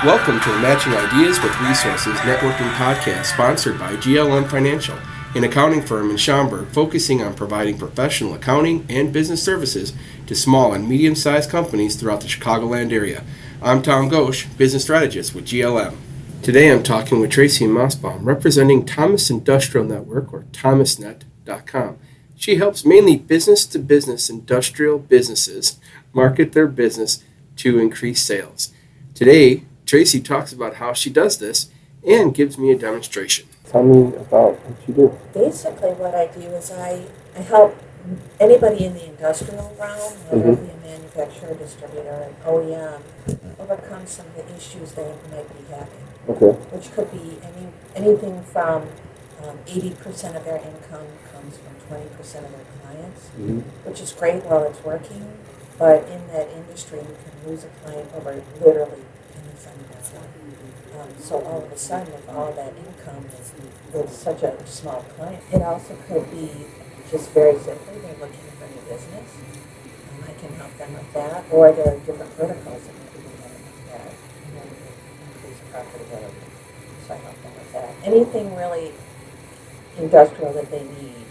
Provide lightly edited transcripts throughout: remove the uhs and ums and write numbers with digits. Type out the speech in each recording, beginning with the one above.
Welcome to the Matching Ideas with Resources Networking podcast sponsored by GLM Financial, an accounting firm in Schaumburg focusing on providing professional accounting and business services to small and medium-sized companies throughout the Chicagoland area. I'm Tom Ghosh, business strategist with GLM. Today I'm talking with Tracey and Masbaum, representing Thomas Industrial Network, or thomasnet.com. She helps mainly business-to-business industrial businesses market their business to increase sales. Today, Tracey talks about how she does this and gives me a demonstration. Tell me about what you do. Basically, what I do is I help anybody in the industrial realm, whether it be a manufacturer, distributor, an OEM, overcome some of the issues they might be having. Okay. Which could be anything from 80% of their income comes from 20% of their clients, which is great while it's working, but in that industry you can lose a client over literally any second. So all of a sudden, with all that income with such a small client, it also could be just very simply they're looking for new business. I can help them with that, or there are different protocols that we can help them with that in order to increase profitability. So I help them with that. Anything really industrial that they need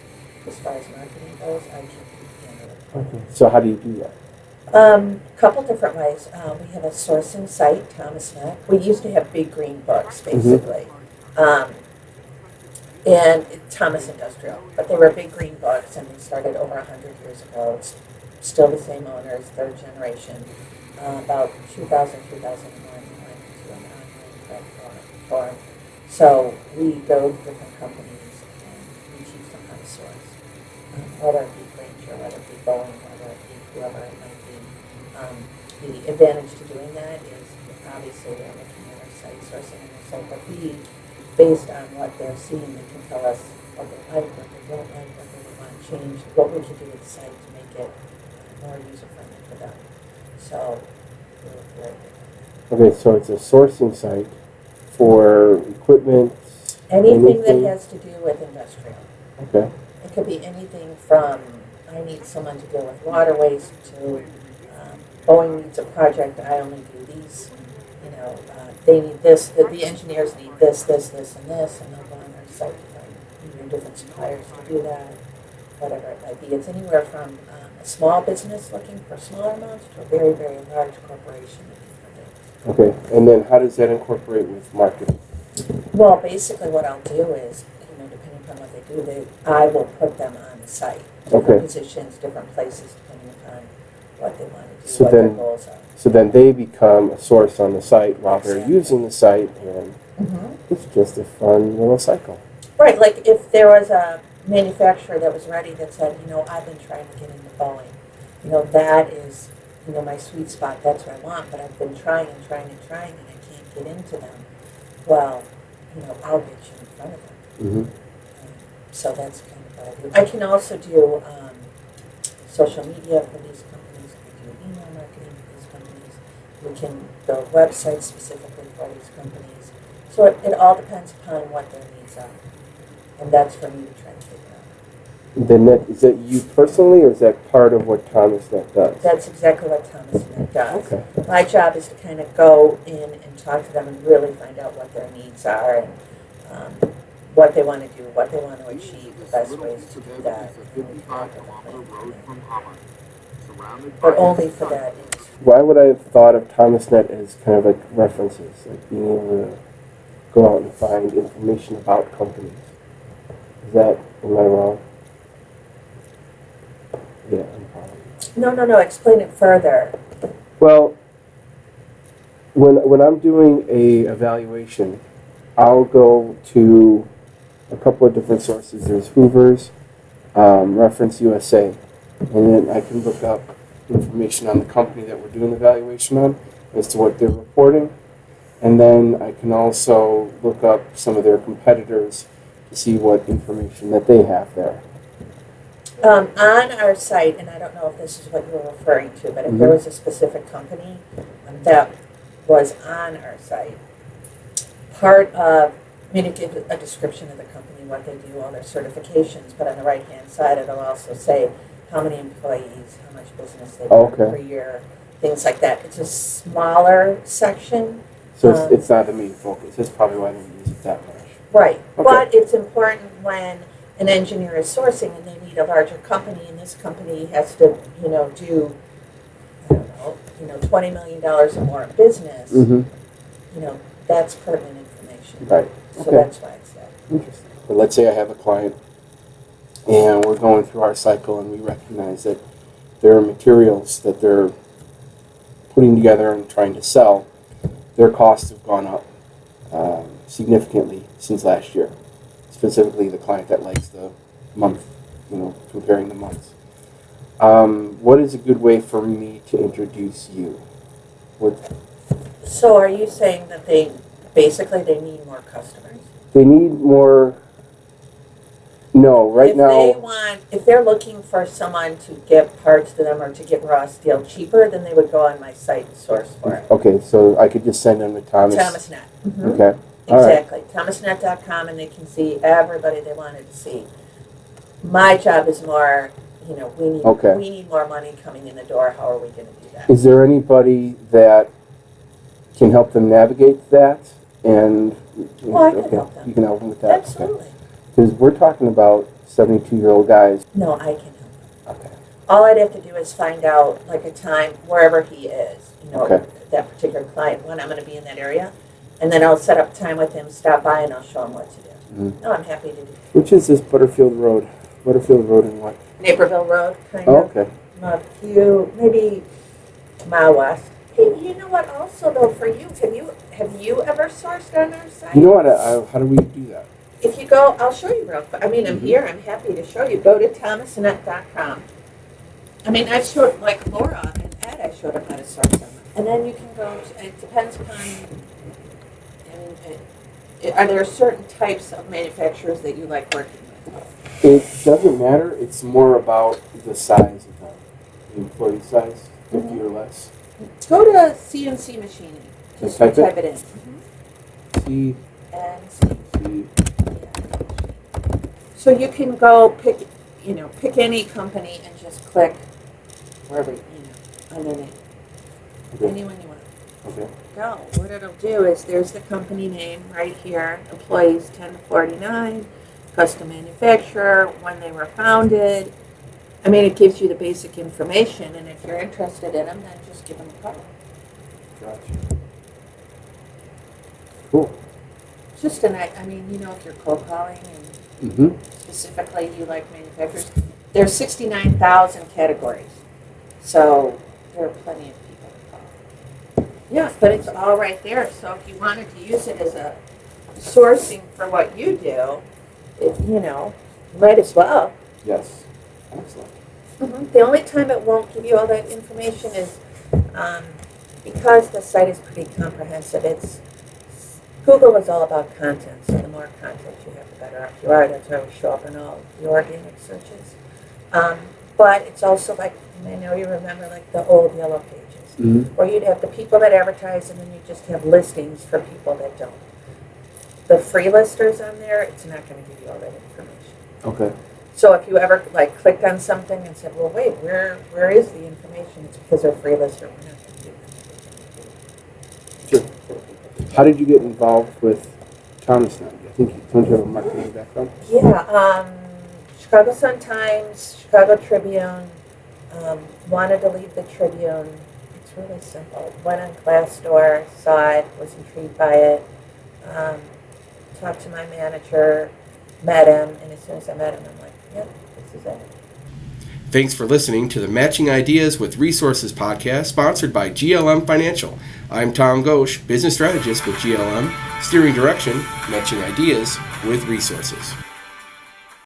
as far as marketing goes, I can handle it. Okay. So how do you do that? Couple different ways. We have a sourcing site, ThomasNet. We used to have big green books, basically, and Thomas Industrial, but they were big green books, and they started over 100 years ago. It's still the same owners, third generation. About 2000, 2001, we went to an online platform. So we go to different companies and we teach them how to source, whether it be Granger, whether it be Boeing, whether it be whoever it might be. The advantage to doing that is obviously they're looking at our site, sourcing on our site, but we, based on what they're seeing, they can tell us what they like, what they don't like, what they would want to change, what we can do with the site to make it more user-friendly for them. So, we're very good. Okay, so it's a sourcing site for equipment. Anything that has to do with industrial. Okay. It could be anything from, I need someone to deal with water waste, to Boeing needs a project, I only do these, they need this, the engineers need this, and this, and they'll go on our site to find different suppliers to do that, whatever it might be. It's anywhere from a small business looking for smaller amounts to a very, very large corporation looking for things. Okay, and then how does that incorporate with marketing? Well, basically what I'll do is, depending upon what they do, I will put them on the site. Different positions, different places, depending upon what they want to do, their goals are. So then they become a source on the site while they're using the site, and it's just a fun little cycle. Right, like if there was a manufacturer that was ready that said, I've been trying to get into Boeing, that is, my sweet spot, that's what I want, but I've been trying and I can't get into them. Well, I'll get you in front of them. So that's kind of what I do. I can also do social media for these companies. We do email marketing for these companies. We can build websites specifically for these companies. So it all depends upon what their needs are. And that's for me to try to figure out. Then is that you personally, or is that part of what ThomasNet does? That's exactly what ThomasNet does. Okay. My job is to kind of go in and talk to them and really find out what their needs are and what they want to do, what they want to achieve, the best ways to do that. But only for that industry. Why would I have thought of ThomasNet as kind of like references, like being able to go out and find information about companies? Am I wrong? Yeah, I'm probably. No, explain it further. Well, when I'm doing a evaluation, I'll go to a couple of different sources. There's Hoover's, Reference USA, and then I can look up information on the company that we're doing the evaluation on as to what they're reporting, and then I can also look up some of their competitors to see what information that they have there. On our site, and I don't know if this is what you were referring to, but if there was a specific company that was on our site, part of, it gives a description of the company, what they do, all their certifications, but on the right-hand side it'll also say how many employees, how much business they do per year, things like that. It's a smaller section, So it's not the main focus. That's probably why they don't use it that much. Right, Okay. but it's important when an engineer is sourcing and they need a larger company, and this company has to, do, I don't know, $20 million or more in business, that's pertinent information. Right. So Okay. that's why it's there. Interesting. But let's say I have a client and we're going through our cycle and we recognize that there are materials that they're putting together and trying to sell. Their costs have gone up significantly since last year. Specifically, the client that likes the month, comparing the months. What is a good way for me to introduce you? So are you saying that they need more customers? They need more. No, right now. If they're looking for someone to get parts to them or to get raw steel cheaper, then they would go on my site and source for it. Okay, so I could just send them to Thomas. ThomasNet. Mm-hmm. Okay. Exactly. ThomasNet.com, and they can see everybody they wanted to see. My job is more, we need more money coming in the door. How are we going to do that? Is there anybody that can help them navigate that? And I can help them. You can help them with that. Absolutely. Because we're talking about 72-year-old guys. No, I can help them. Okay. All I'd have to do is find out like a time wherever he is. That particular client when I'm going to be in that area. And then I'll set up time with him, stop by, and I'll show him what to do. Mm-hmm. No, I'm happy to do that. Which is this Butterfield Road? Butterfield Road and what? Naperville Road, kind of. Okay. A few, maybe a mile west. Hey, you know what? Also, though, for you, have you ever sourced on our site? You know what? How do we do that? If you go, I'll show you real quick. I mean, I'm here. I'm happy to show you. Go to thomasnet.com. I mean, I've showed, like Laura and Ed, I showed them how to source them. And then you can go, it depends upon, are there certain types of manufacturers that you like working with? It doesn't matter. It's more about the size of them. The employee size, 50 or less. Go to CNC machining. Just type it in. C. And so you can go pick any company and just click wherever, underneath. Okay. Anyone you want. Okay. Go. What it'll do is there's the company name right here, employees 10 to 49, custom manufacturer, when they were founded. I mean, it gives you the basic information, and if you're interested in them, then just give them a call. Gotcha. Cool. It's just if you're cold calling and specifically you like manufacturers, there's 69,000 categories, so there are plenty of people to call. Yeah, but it's all right there, so if you wanted to use it as a sourcing for what you do, you might as well. Yes. Excellent. Mm-hmm. The only time it won't give you all that information is because the site is pretty comprehensive. Google is all about content, so the more content you have, the better off you are. That's why we show up in all the organic searches. But it's also like, I know you remember like the old Yellow Pages, where you'd have the people that advertise and then you just have listings for people that don't. The free listers on there, it's not going to give you all that information. Okay. So if you ever clicked on something and said, well, wait, where is the information? It's because they're free lister. We're not going to give them everything. Sure. How did you get involved with ThomasNet? Don't you have a marketing background? Yeah. Chicago Sun-Times, Chicago Tribune, wanted to leave the Tribune. It's really simple. Went on Glassdoor, saw it, was intrigued by it, talked to my manager, met him, and as soon as I met him, I'm like, yep, this is it. Thanks for listening to the Matching Ideas with Resources podcast, sponsored by GLM Financial. I'm Tom Ghosh, business strategist with GLM, steering direction, matching ideas with resources.